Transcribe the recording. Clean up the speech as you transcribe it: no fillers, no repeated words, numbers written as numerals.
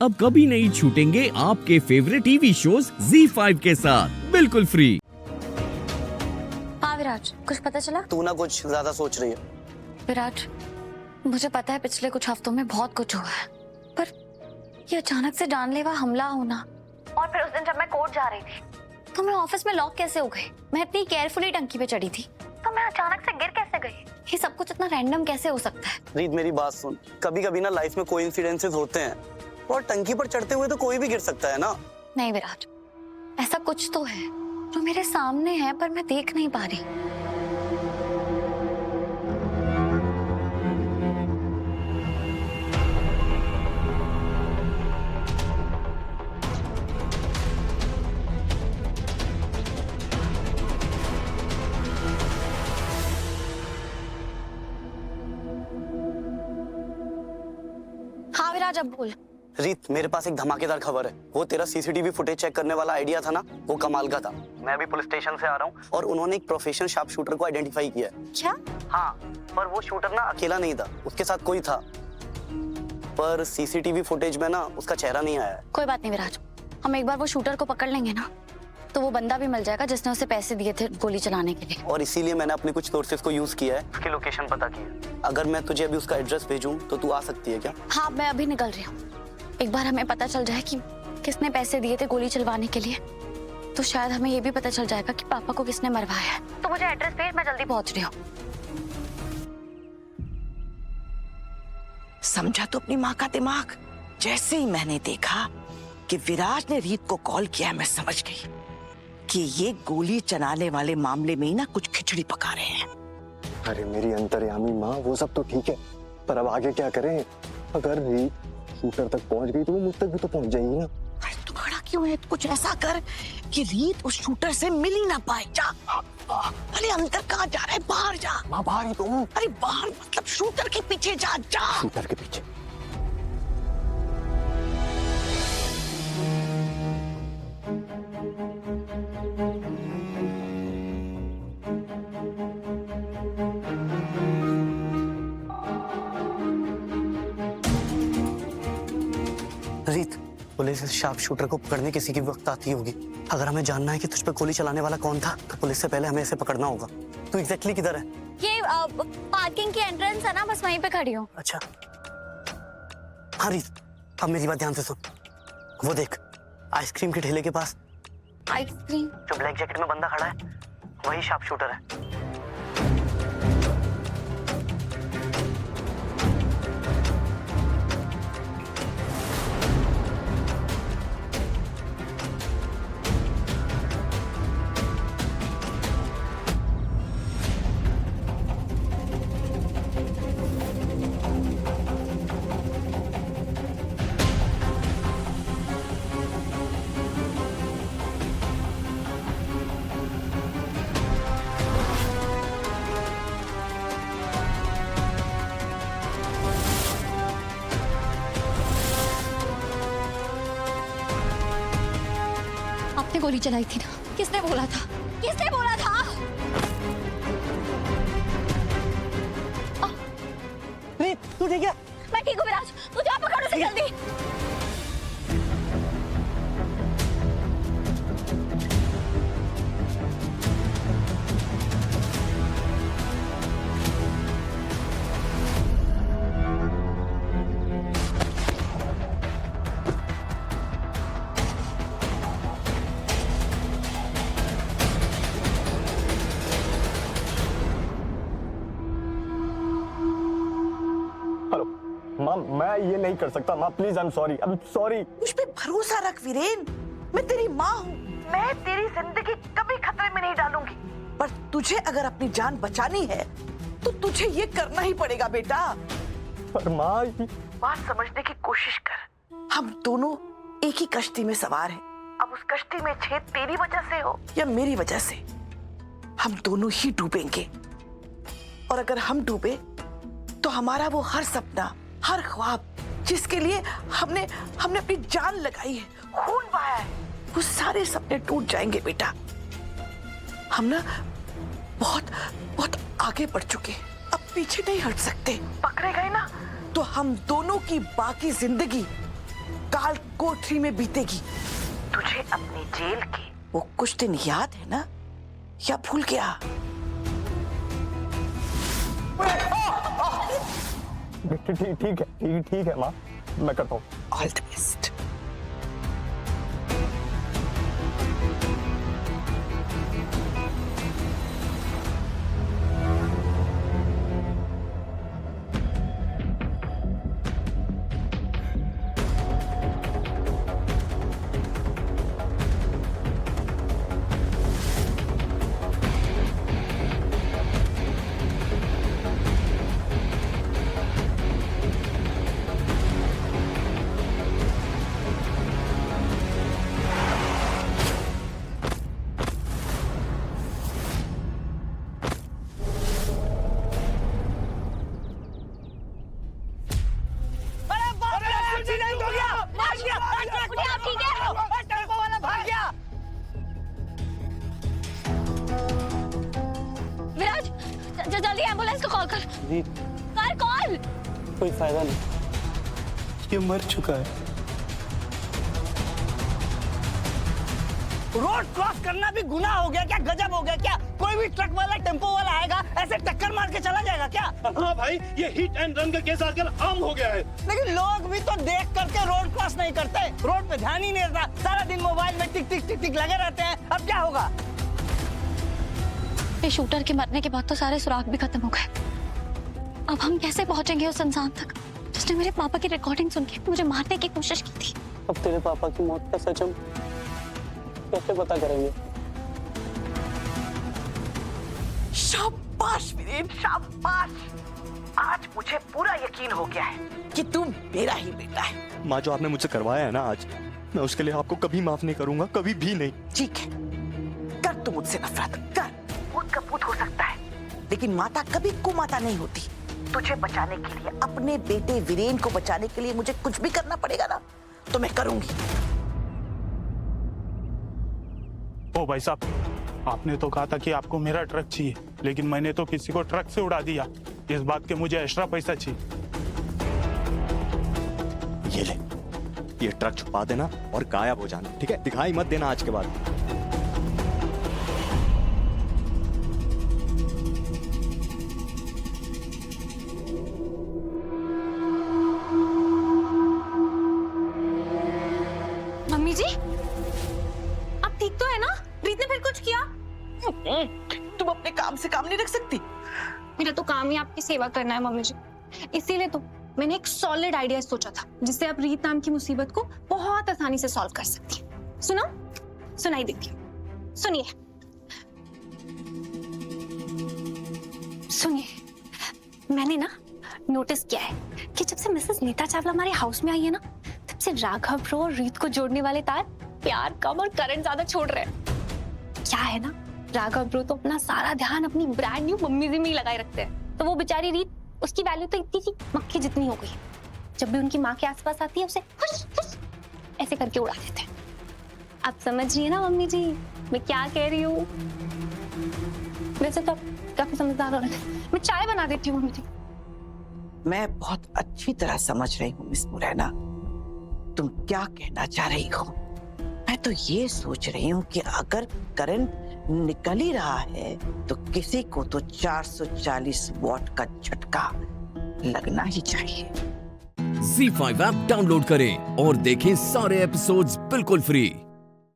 अब कभी नहीं छूटेंगे आपके फेवरेट टीवी शोज ZEE5 के साथ बिल्कुल फ्री। हाँ विराट, कुछ पता चला? तू ना कुछ ज्यादा सोच रही है। विराट, मुझे पता है पिछले कुछ हफ्तों में बहुत कुछ हुआ है, पर ये अचानक से जानलेवा हमला होना, और फिर उस दिन जब मैं कोर्ट जा रही थी तो मैं ऑफिस में लॉक कैसे हो गई? मैं इतनी केयरफुली टंकी पे चढ़ी थी तो मैं अचानक से गिर कैसे गई? ये सब कुछ इतना रैंडम कैसे हो सकता है? रीत, मेरी बात सुन, कभी कभी ना लाइफ में कोई इंसिडेंसेस होते हैं, और टंकी पर चढ़ते हुए तो कोई भी गिर सकता है ना। नहीं विराट, ऐसा कुछ तो है जो मेरे सामने है पर मैं देख नहीं पा रही। हाँ विराज, अब बोल। रीत, मेरे पास एक धमाकेदार खबर है। वो तेरा सीसीटीवी फुटेज चेक करने वाला आइडिया था ना, वो कमाल का था। मैं अभी पुलिस स्टेशन से आ रहा हूँ और उन्होंने एक प्रोफेशनल शार्प शूटर को आइडेंटिफाई किया है। क्या? हाँ, पर वो शूटर ना अकेला नहीं था, उसके साथ कोई था, पर सीसीटीवी फुटेज में ना उसका चेहरा नहीं आया है। कोई बात नहीं विराज, हम एक बार वो शूटर को पकड़ लेंगे ना तो वो बंदा भी मिल जाएगा जिसने उसे पैसे दिए थे गोली चलाने के लिए। और इसीलिए मैंने अपने कुछ सोर्सेज को यूज किया है, उसकी लोकेशन पता की है। अगर मैं तुझे अभी उसका एड्रेस भेजूं तो तू आ सकती है क्या? हाँ, मैं अभी निकल रही हूँ। एक बार हमें पता चल जाए कि किसने पैसे दिए थे गोली चलवाने के लिए तो शायद हमें ये भी पता चल जाएगा कि पापा को किसने मरवाया है। तो मुझे एड्रेस भेज, मैं जल्दी पहुंच रही हूँ। समझा तो अपनी माँ का दिमाग। जैसे ही मैंने देखा कि विराज ने रीत को कॉल किया, मैं समझ गई कि ये गोली चलाने वाले मामले में ही ना कुछ खिचड़ी पका रहे हैं। अरे मेरी अंतर्यामी माँ, वो सब तो ठीक है, पर अब आगे क्या करें? अगर रीत शूटर तक पहुंच गई तो वो मुझ तक भी तो पहुंच जाएगी ना। अरे तू खड़ा क्यों है? कुछ ऐसा कर कि रीत उस शूटर से मिल ही ना पाए। जा। अरे अंदर कहाँ जा रहा है? बाहर जा। माँ बाहर ही तो हूँ। अरे बाहर मतलब शूटर के पीछे जा। जा शूटर के पीछे। रीत, पुलिस इस शार्प शूटर को पकड़ने किसी की वक्त आती होगी। अगर हमें जानना है कि तुझ पे गोली चलाने वाला कौन था तो पुलिस से पहले हमें इसे पकड़ना होगा। तू एग्जैक्टली किधर है? ये पार्किंग की एंट्रेंस है ना, बस वहीं पे खड़ी हूँ। अच्छा, हाँ रीत, अब मेरी बात ध्यान से सुन। वो देख, आइसक्रीम के ठेले के पास आइसक्रीम? जो ब्लैक जैकेट में बंदा खड़ा है वही शार्प शूटर है। आपने गोली चलाई थी ना? किसने बोला था? किसने बोला था? रीत, तू ठीक है? मैं ठीक हूँ विराज, तू जा पकड़ उसे जल्दी। हेलो माँ, मैं ये नहीं कर सकता माँ, प्लीज। I am sorry. मुझ पे भरोसा रख वीरेन, मैं तेरी माँ हूँ। मैं तेरी जिंदगी कभी खतरे में नहीं डालूंगी, पर तुझे अगर अपनी जान बचानी है तो तुझे ये करना ही पड़ेगा बेटा। पर माँ, बात समझने की कोशिश कर। हम दोनों एक ही कश्ती में सवार हैं। अब उस कश्ती में छेद तेरी वजह से हो या मेरी वजह से, हम दोनों ही डूबेंगे। और अगर हम डूबे तो हमारा वो हर सपना, हर ख्वाब जिसके लिए हमने अपनी जान लगाई है, खून बहाया है, वो सारे सपने टूट जाएंगे बेटा। हम ना बहुत बहुत आगे बढ़ चुके, अब पीछे नहीं हट सकते। पकड़े गए ना तो हम दोनों की बाकी जिंदगी काल कोठरी में बीतेगी। तुझे अपनी जेल के वो कुछ दिन याद है ना, या भूल गया? ठीक है माँ, मैं करता हूँ। All the best. विराज, जल्दी एम्बुलेंस को कॉल कर। रीत, कर कॉल। कोई फायदा नहीं, ये मर चुका है। रोड क्रॉस करना भी गुनाह हो गया क्या? गजब हो गया क्या? कोई भी ट्रक वाला टेम्पो वाला आएगा ऐसे टक्कर मार के चला जाएगा क्या? हाँ भाई, ये हिट एंड रन का केस आजकल आम हो गया है। लेकिन लोग भी तो देख करके रोड क्रॉस नहीं करते, रोड पे ध्यान ही नहीं रहता, सारा दिन मोबाइल में टिक टिक टिक टिक लगे रहते हैं। अब क्या होगा? ये शूटर के मरने के बाद तो सारे सुराग भी खत्म हो गए। अब हम कैसे पहुंचेंगे उस इंसान तक जिसने मेरे पापा की रिकॉर्डिंग सुन के मुझे मारने की कोशिश की थी? अब तेरे पापा की मौत का सच हम कैसे पता करेंगे? शाबाश वीरेन, शाबाश। आज मुझे पूरा यकीन हो गया है कि तू मेरा ही बेटा है। माँ, जो आपने मुझसे करवाया है ना आज, मैं उसके लिए आपको कभी माफ नहीं करूंगा, कभी भी नहीं। ठीक है, कर तू मुझसे नफरत कर, पूत का पूत हो सकता है, लेकिन माता कभी कुमाता नहीं होती। तुझे बचाने के लिए, अपने बेटे वीरेन को बचाने के लिए मुझे कुछ भी करना पड़ेगा ना, तो मैं करूंगी। ओ भाई साहब, आपने तो कहा था कि आपको मेरा ट्रक चाहिए, लेकिन मैंने तो किसी को ट्रक से उड़ा दिया। इस बात के मुझे एक्स्ट्रा पैसा चाहिए। ये ले, ये ट्रक छुपा देना और गायब हो जाना, ठीक है? दिखाई मत देना आज के बाद। मम्मी जी, आप ठीक तो है ना? रीत ने फिर कुछ किया? तुम अपने काम से काम नहीं रख सकती? मेरा तो काम ही आपकी सेवा करना है मम्मी जी, इसीलिए तो मैंने एक सॉलिड आइडिया सोचा था जिससे आप रीत नाम की मुसीबत को बहुत आसानी से सॉल्व कर सकती हैं। सुनो, सुनाई देती हूँ, सुनिए। सुनिए, मैंने ना नोटिस किया है कि जब से मिसेस नीता चावला हमारे हाउस में आई है ना, तब से राघव ब्रो और रीत को जोड़ने वाले तार प्यार कम और करंट ज्यादा छोड़ रहे हैं। क्या है ना, राघव ब्रो तो अपना सारा ध्यान अपनी ब्रांड न्यू मम्मी जी में ही लगाए रखते हैं, तो वो बेचारी रीत, उसकी वैल्यू तो इतनी सी मक्खी जितनी हो गई। जब भी उनकी माँ के आसपास आती है उसे हुश हुश ऐसे करके उड़ा देते हैं। आप समझ रही है ना मम्मी जी मैं क्या कह रही हूँ? वैसे तो आप काफी समझदार हो रहे थे। मैं चाय बना देती हूँ मम्मी जी। मैं बहुत अच्छी तरह समझ रही हूँ मिस मुरैना, तुम क्या कहना चाह रही हो। मैं तो ये सोच रही हूँ कि अगर करंट निकल ही रहा है तो किसी को तो 440 वॉट का झटका लगना ही चाहिए। Z5 ऐप डाउनलोड करें और देखें सारे एपिसोड्स बिल्कुल फ्री।